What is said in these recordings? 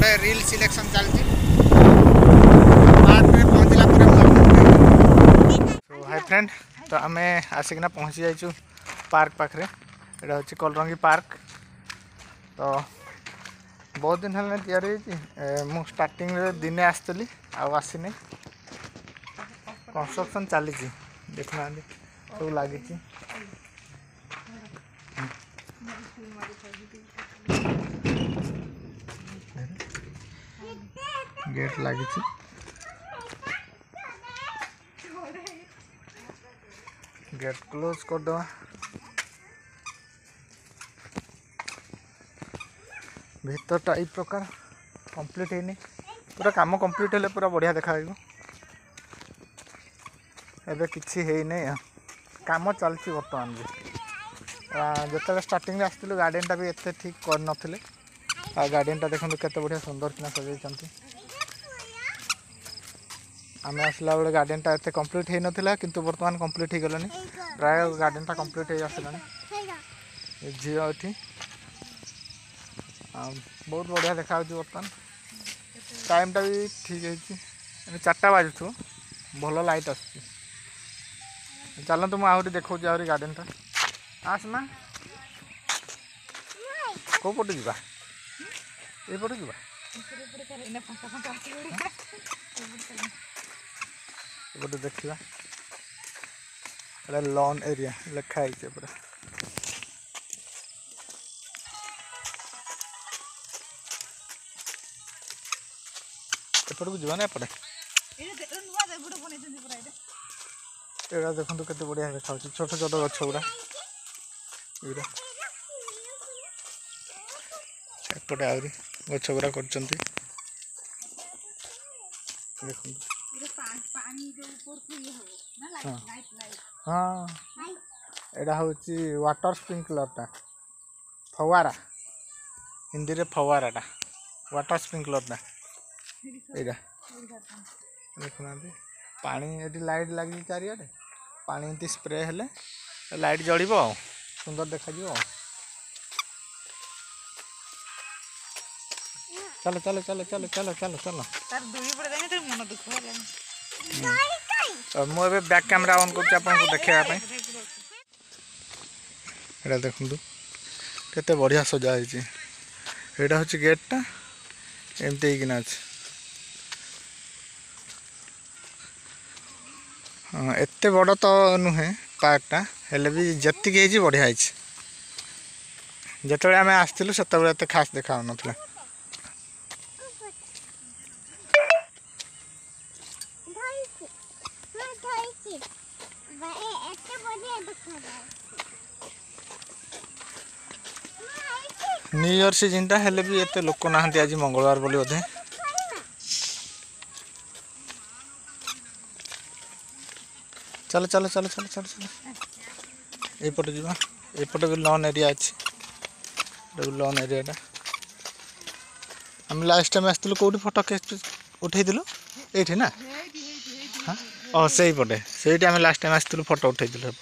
तले reel selection चलती पहुँचला हाय फ्रेंड तो आम आसिकना पहुँची जाइए पार्क पाखे यहाँ हूँ कलरंगी पार्क तो बहुत दिन है मु स्टार्टिंग दिने आसती आसनी कंस्ट्रक्शन चली देखना सब लगी गेट लगी गेट क्लोज करदे भीतरटा ये प्रकार कंप्लीट है पूरा काम कंप्लीट है पूरा बढ़िया देखा एबे किसी है नहीं काम चलती बर्तमान भी जो स्टार्टिंग आसलु गार्डन टा भी एत ठीक कर नथिले गार्डन टा देखो केते बढ़िया सुंदर किना सजाइछंती आम आसला बेले गार्डन टा एत कंप्लीट हो नाला किंतु बर्तमान कंप्लीट हो गलानी प्राय गार्डन टा कंप्लीट हो आसलानी झील ये बहुत बढ़िया देखा बर्तमान टाइम टा भी ठीक है 4टा बाजू भल लाइट आस चलतु मुझे आहरी देखा आहरी गार्डन टा आसना कौ पटे जा ये पटे जा गोटे देखा लॉन एरिया लिखाई पूरा एपट को जाना एपटे एड़ा देखो केते बढ़िया देखा छोट छोट गछ गुड़ा एपटे आहरी गछ गुड़ा कर हाँ एड़ा हूँ वाटर स्प्रिंकलर फवारा हिंदी रे फवाराटा वाटर स्प्रिंकलर यहाँ देखुना पानी ये लाइट लगी चारिड़े पानी एमती स्प्रे हेले लाइट जल सुंदर देखा चलो चलो चलो चलो चलो चलो चलो मुझे बैक कैमरा ऑन कर देखा देखु केते बढ़िया सजा है यहाँ हूँ गेटा एमती अच्छे हाँ एत बड़ तो नुहे पार्कटा हेले भी जी बढ़िया है जिते आम आसलु से खास देखा ना न्यू इयर सीजन टा हेले भी एते लोक ना आज मंगलवार बोली बोधे चलो चलो चलो चलो चलो चलो एपटे जा एपटे भी लॉन एरिया अच्छे लॉन एरिया आम लास्ट टाइम आसलु कौटी फोटो उठेलु ये ना हाँ से पटे से आम लास्ट टाइम आसलु फोटो उठेलु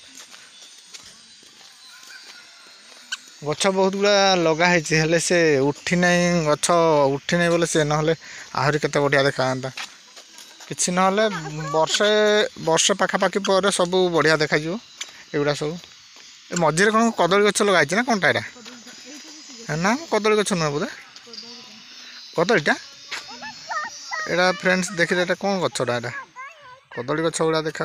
गछ बहुत गुड़ा लगाई से उठी ना गछ उठी ना बोले से ना आहरी केते बढ़िया देखा किसी ना वर्षे वर्षे पाखापाखि पर सब बढ़िया देखा एगुड़ा सब मझे कौन कदली गछ लगाई ना कौनटा यहाँ ना कदली गछ नुह बोधे कदलीटा यहाँ फ्रेंड्स देखिए यहाँ कौन गछटा यहाँ कदली गछ गुड़ा देखा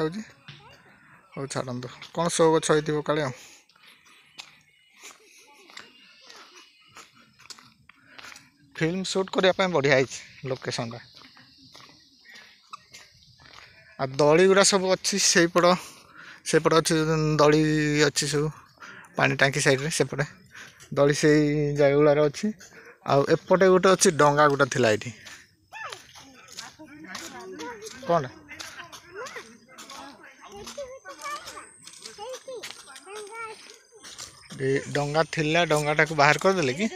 हो छाड़ू कौन सो गछ हो काले फिल्म शूट करने बढ़िया लोकेशन आ दली गुड़ा सब अच्छी से पट अच्छी दली अच्छी सब पानी टांकी साइड सेपटे दली से जगह गुड़ार अच्छी आउटे गोटे अच्छी डंगा गोटे थिला ये कौन डंगा थिला डंगाटा को बाहर करदे कि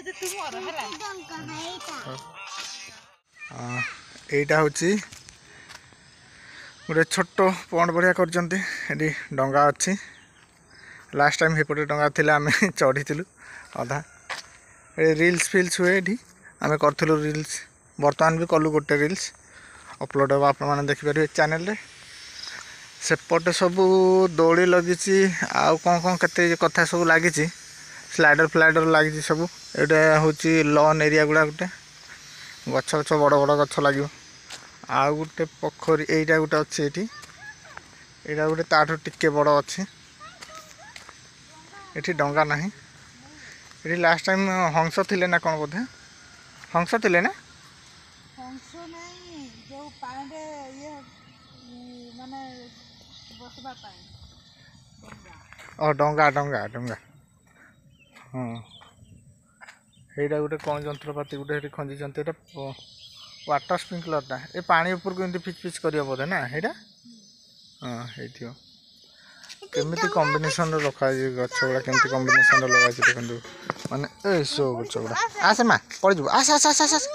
यहीटा हूँ गोटे छोट पॉइंट बढ़िया कर डंगा अच्छी लास्ट टाइम हेपटे डंगा थिला आम चढ़ी अधा रील्स फिल्स हुए ये आम करूँ रील्स बर्तमान भी कलु गोटे रिल्स अपलोड हम आपने देखिपारे चैनल रे सेपटे सब दौड़ी लगी आउ कौन कौन केते कथा सब लगी स्लाइडर फ्लाइडर लगी सब यहाँ हूँ लॉन एरिया गुड़ा गोटे गछ गछ बड़ बड़ गछ लगे आउ गोटे पोखरी यहीटा गोटे अच्छे ये गोटे ताठू टिके बड़ अच्छी ये डंगा ना ये लास्ट टाइम हंस थिले ना कौन बोधे हंस थिले ना डंगा डंगा डंगा हाँ यहीटा गोटे कौन जंत्रपाति गोटे खंजी वाटर स्प्रिंकलरटा ये पानी ऊपर को फिच फिच कर बोधे ना यहाँ हाँ ये केमी कम्बिनेसन रखा गछ गुड़ा केमी कम्बिनेसन लगा देखते माने ए सो गछ गुड़ा आसे माँ पड़ जा आस आस आस आस आस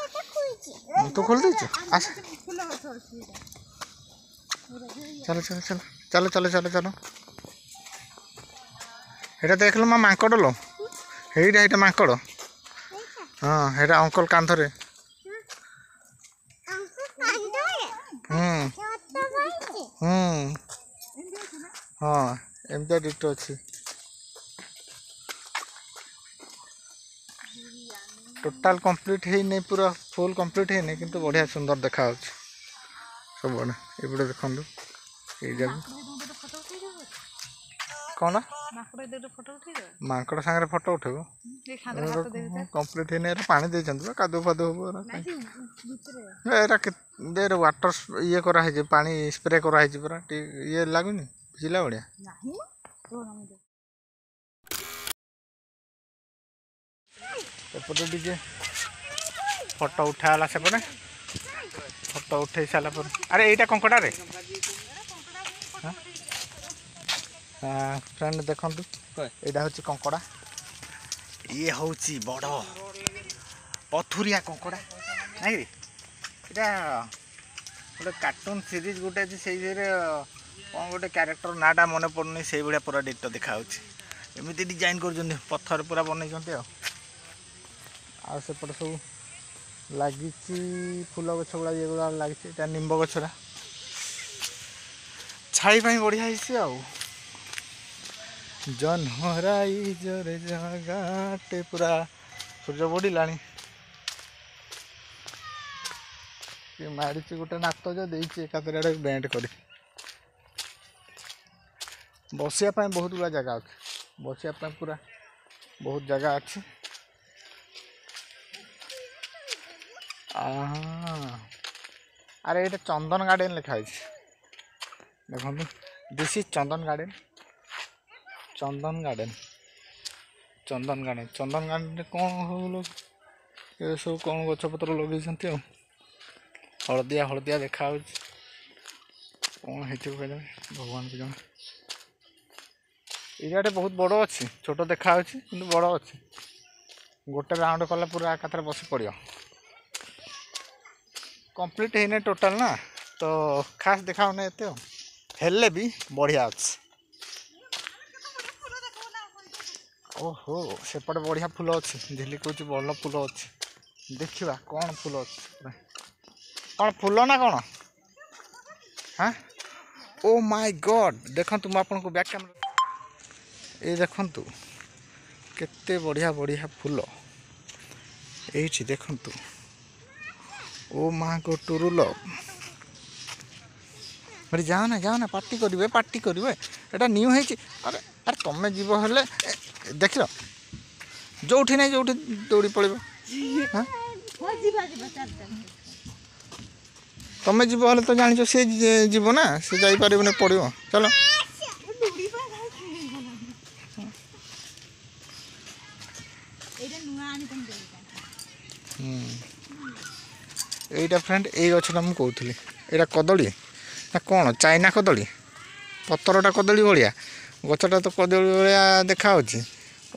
तू खोल दे आस चलो चलो चलो चलो चलो चलो चलो ये देख लो माँ मांकड़ लो ये मांकड़ हाँ ये अंकल कांधरे हाँ एमती डिट अच्छी टोटाल कंप्लीट है नहीं पूरा फुल कंप्लीट है नहीं किंतु बढ़िया सुंदर देखा सब बड़े ये देखो ये जगह कौन मांकड़ सांगे फोटो उठेब कंप्लीट है पानी दे कादु फादु हम वाटर ये कराई पानी स्प्रे कराई पूरा ये लगुनि भिजिला बढ़िया एपटे टे फोटो उठाला सेपटे फोटो उठे सारा पर अरे यहीटा कंकड़ा रे फ्रेंड देखु यहाँ हूँ कंकड़ा ये हूँ बड़ पथुरिया कंकड़ा नहीं यहाँ गोटे कार्टून सीरीज गोटे से कौन गोटे क्यारेक्टर नाटा मन पड़ुनी से भाया पूरा डिट देखा एमती डिजाइन कर पत्थर पूरा बनई आसपटे सब लगी फूल गछ गुड़ा ये गुड़ा लगी निम्ब गछरा छाई बढ़िया है जनहराई जरे जगाटे पूरा सूर्य बढ़ला मारी गोटे नात जो देती एकाधर बैंड कर बसिया बहुत गुड़ा जगह अच्छे बसिया पूरा बहुत जगह अच्छे अरे ये चंदन गार्डन लिखाई देखो this is Chandan garden Chandan garden Chandan garden Chandan garden कौन हो ये सब कौन गछपतर लगे हलदिया हलदिया देखा कौन है भगवान को जान एरिया बहुत बड़ अच्छी छोट देखा कि बड़ अच्छी गोटे राउंड कला पूरा एकाथरे बस पड़ कंप्लीट है टोटाल ना तो खास देखा एत हेले भी बढ़िया अच्छे ओहो सेपटे बढ़िया फूल अच्छे झिली कौच बल फूल अच्छे देखा कौन फूल अच्छे कौन फूल ना कौन हाँ ओ माय गॉड देखु मुझे आपको बैक कैमरा ये देखु केते बढ़िया बढ़िया फूल ये देखु ओ माँ को टुरुल अरे जाओ ना पार्टी करेंगे एटा न्यू है अरे अरे तुम्हें जीव हेले देख लो जो नहीं जो दौड़ी पड़ो हाँ तुम्हें जीव हेले तो जान सी जीव ना सी जापर पड़ो चलो यहीटा फ्रेंड ये गछटा मुझे कहूली यहाँ कदली ना कौन चाइना कदली पतरटा कदली भाया गछटा तो कदली भाया देखा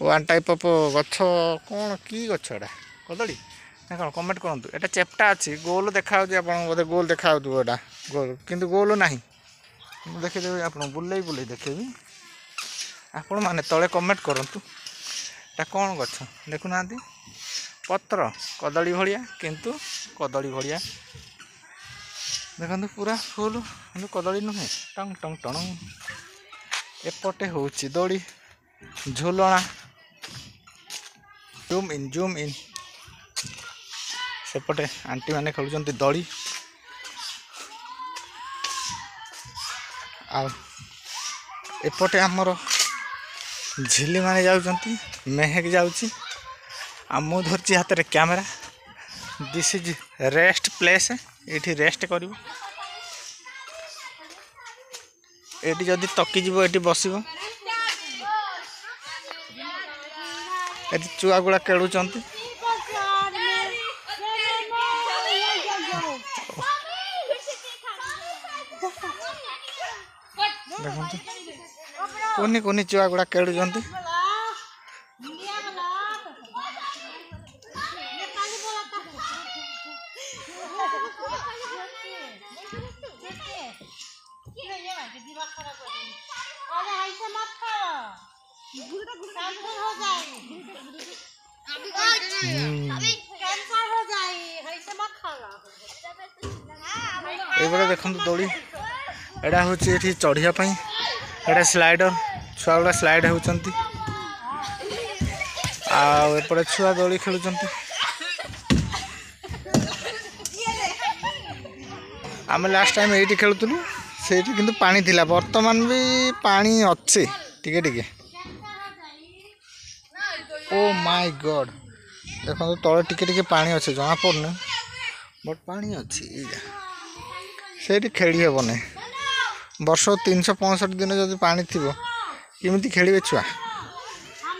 वन टाइप ऑफ गछ कौन की गछटा कदली ना कौन कमेंट करूँ यहाँ चेप्टा अच्छी गोल देखा बोधे गोल देखा यहाँ गोल किंतु गोल ना देखीदेवी आप बुले बुले देखेबी आपण मैंने तले कमेंट करूँ यहाँ कौन गछ देखुना पत्र कदली भलिया किंतु कदली भलिया देखो पूरा फुल कदली नुहे टंग टंग टंग एपटे हूँ दोड़ी झुलना जूम इन सेपटे आंटी मैंने खेलुंट दड़ी एपटे आमर झिली माने जाउछंती मेहेक जाउची मु धरची हाथ रे camera this is rest place एठी रेस्ट करिवो एठी जदी तकी जीवो एठी बसिवो एठी चुआ गुड़ा केळुचंती देखंतु कोनी कोनी चुआ गुड़ा केळुचंती ये देखो दौड़ी एटा हूँ ये चढ़िया एटा स्लाइडर छुआ गुड़ा स्लाइड होती आउे छुआ दौड़ी खेलुं आम लास्ट टाइम ये खेलुलु से कि पानी थिला बर्तमान भी पानी अच्छे टिके टिके ओ माय गॉड देखो तले टिके टिके पानी अच्छे जना पड़ने बट पानी अच्छी से खेली हेबन वर्ष 365 दिन जब पानी थी केमी खेलिए छुआ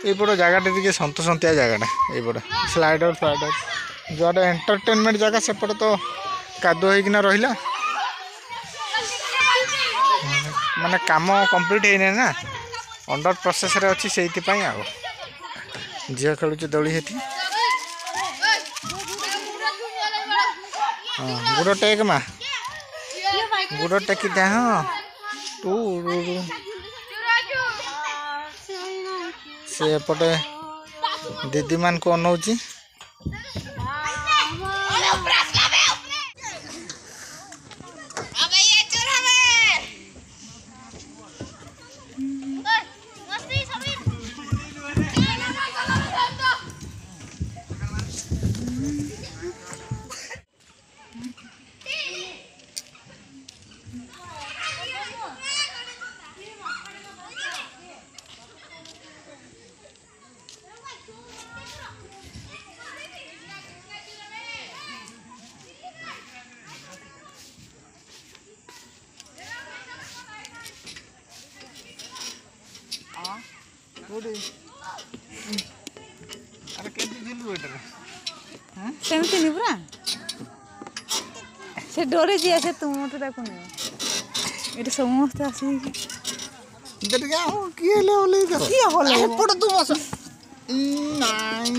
यपट जगह टे सन्तसंतिया जगह यपट स्लाइडर फ्लाइडर जो एंटरटेनमेंट जगह सेपट तो कादुआ होना रहा माने काम कंप्लीट है ना अंडर प्रोसेस रे अच्छी से झील खेलुचे दौड़ी हेठी गुड़ टेक मा गुड़ टेकी दे हाँ तू से एपटे दीदी मान को अनौची अरे केदी जिलु एटर हां सेमती नि पुरा से डोरे जी आसे तुम मत ताको ने एटे समस्त आसी इधर क्या हो किए ले ओले करो की होले एपट तू बस नाई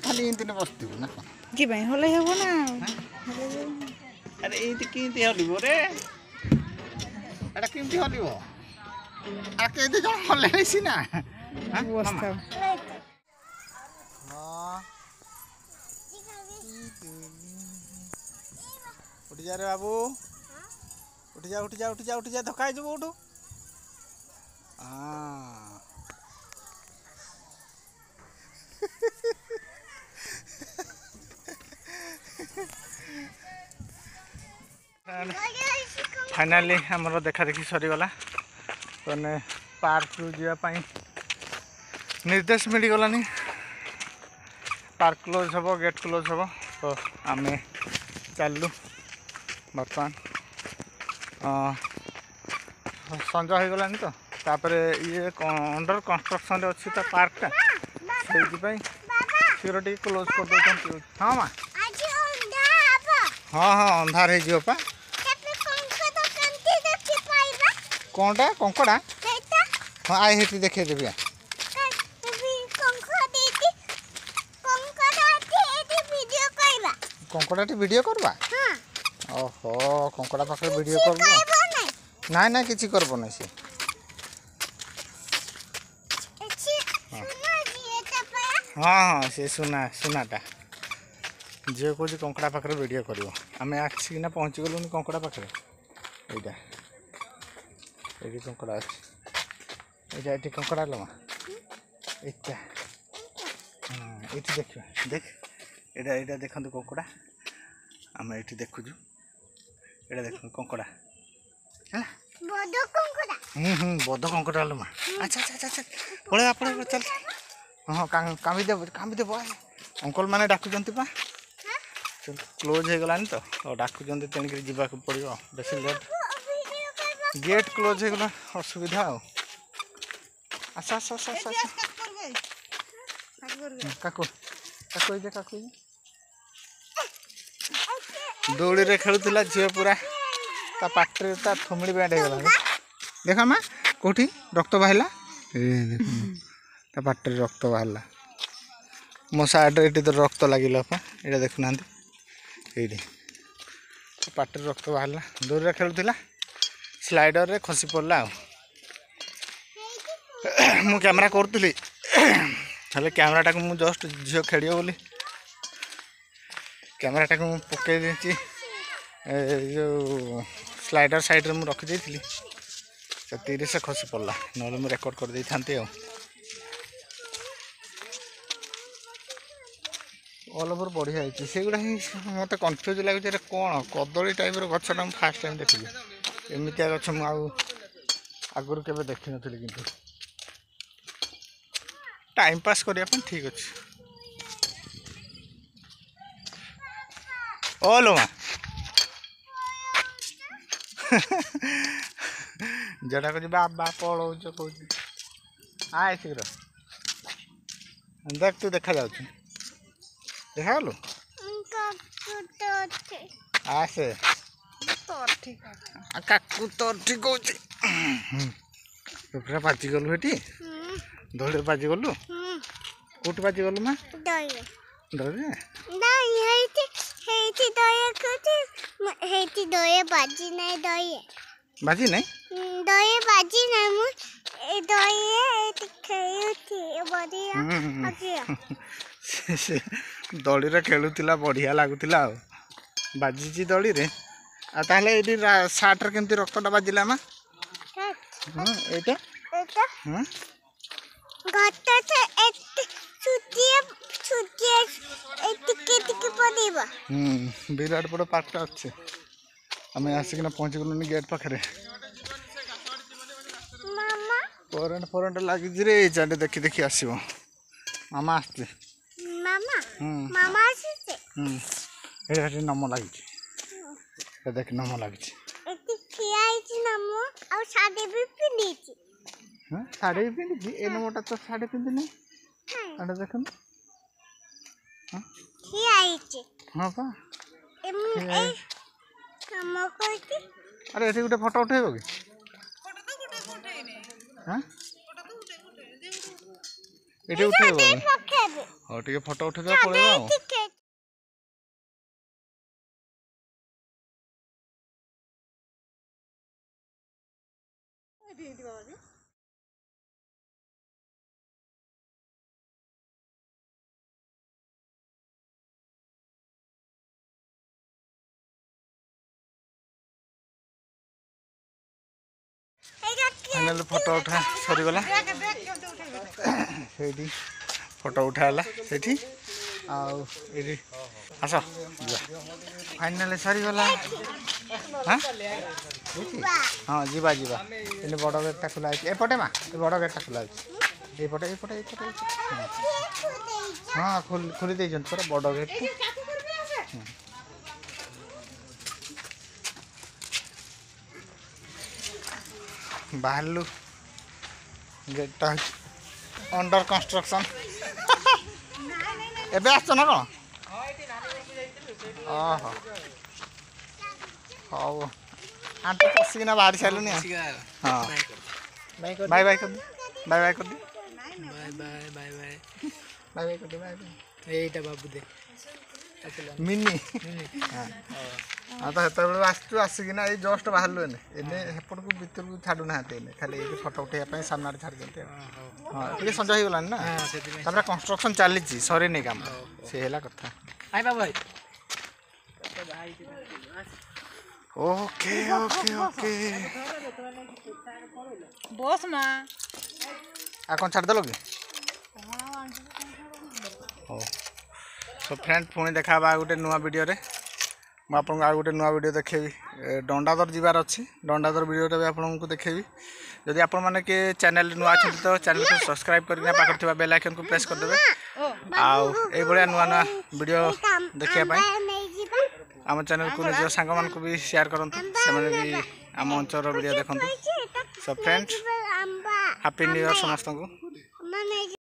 खाली इंतिने बसती ना की भाई होले हेबो ना अरे इति किंती हलिबो रे एटा किंती हलिबो आके दे जण हले रहिसी ना अवस्था उठ जा रे बाबू उठ जा उठ जा उठ जा उठ जा धक्का जब उठो हाँ फाइनाली हमरो देखा देखी सरीगला तो पार्क जावाई निर्देश मिलगलानी पार्क क्लोज हम गेट क्लोज हम तो आम चलू बर्तमान संज हो गलानी तो तापर ये अंडर कंस्ट्रक्शन अच्छी तो पार्कटा से शीघ्र टी क्लोज कर दे हाँ माँ हाँ हाँ अंधार होपा कौनटा कंकड़ा हाँ आई हेटी देखे देवी कंकड़ा वीडियो करवा ओहो कंकड़ा पाखे वीडियो करब ना ना किसी करब ना सी हाँ हाँ से सुना सुनाटा झील कौच कंकड़ा पाखे वीडियो कर आम आसिकिना पहुँची गलुनि कंकड़ा पाखे यहाँ ये कंकड़ा अच्छे ये कंकड़ा लमा यहाँ हाँ ये देखिए देख यहाँ देखु कंकड़ा आम ये देखुचु ये देख कंकड़ा है बद कंकड़ा लमा अच्छा अच्छा अच्छा पड़े पड़े चल हाँ कामी देव अंकल मैंने डाकुंट पा क्लोज हो गलानी तो डाकुंट तेणुक जावाक पड़ो बेस लेट गेट क्लोज हो गला असुविधा आस आस आस आस काकू काकू काकू दौड़ी रे खेलुला झील पूरा ता पाटे ता थुमड़ी बैंड हो गला देख माँ कौटी रक्त बाहला ता पाटे रक्त बाहला मो साइड ये तो रक्त लगे ये देखुना ये पाटे रक्त बाहला दौड़ खेलुला स्लाइडर रे खसी पड़ला मु कैमरा करुली हेल्ले कैमराटा को मु जस्ट झील खेल बोली कैमराटा को पकई देती जो स्लाइडर साइड रे मु रखी थी से खसी पड़ला ना मु रेकर्ड कर दी था ऑल ओवर बढ़िया है से गुड़ा ही मत कन्फ्यूज लगे कौन कदली टाइप गछटा फास्ट टाइम देखी एमतिया गछ मु आगुरी केबे देखी नथली किंतु टाइम पास करने ठीक अच्छे ओ लो माँ जटा कह बाबा पढ़ो कह आए शीघ्र देख तू देखा जा देखा गलु आसे काकू तो ठीक हो पूरा बाजी गलु हेटी दौड़ बाजी गलु कौट बाजी गलु माँ दौड़ बाजी नहीं दौड़ी रे खेलुला बढ़िया लगुला बाजी दौड़ी रे ये सार्ट केमती रक्तटा बाजिला माँ यहाँ विराट बड़ पार्कटा अच्छे आम आसिकिना पहुँची गलुनि गेट पाखे करेन्ट फरेन्ट लगी रे चाटे देखी देखी आसो मामा आसते नम लगी देख नम लगी साड़ी भी पिंधि ए नमटा तो साड़ी पिंधि देख हाँ पा अरे ये गोटे फोटो उठेब कि हाँ ये उठेब हाँ टे फोटो उठे पड़ेगा फाइनल फोटो उठा सरीगला से फोटो उठाला से आस फाइनल सरीगला हाँ हाँ जीवा जीवा इन बड़ गेटा खोला एपटे माँ बड़ गेटा खोला एपटे एपटे एपटे हाँ खोली दे पूरा बड़ गेट बाहरलु गेटा अंडर कंस्ट्रक्शन एबे आस ना कौन ओहो हाँ हाँ तो पशिकिना बाहरी सारूनी हाँ बाय बाय कर बाय बाय कर bye bye bye bye bye bye कर बाय बाय एटा बाबू दे मिनी हाँ हाँ तो हेतु आसचु आसिकिना ये जस्ट बाहर एने एने हेपट को भीतर को छाड़ू ना एने खाली ये फोटो उठेया सामने छाड़ दिखते हाँ ये संज हो गलानी ना तापर कंस्ट्रक्शन चली सरी नहीं काम से है कथा ओके ओके ओके बस माँ आ कौन छाड़ देलो कि हो सो फ्रेंड पुणी देखा गोटे नुआ वीडियो रे मैं आपको आ गोटे नुआ वीडियो देखेबी दंडाधर जीवार अच्छी दंडाधर वीडियो भी आपको देखेबी जदि आपण मैंने कि चैनल नुआ अच्छे तो चैनल को सब्सक्राइब करके पाखर थी बेल आइकन को प्रेस करदे आउ भाया नुआ नुआ वीडियो देखा आम चैनल को निज सांग मान को भी शेयर करूँ से भी आम अंचल वीडियो देखते so friends happy new year समस्त को।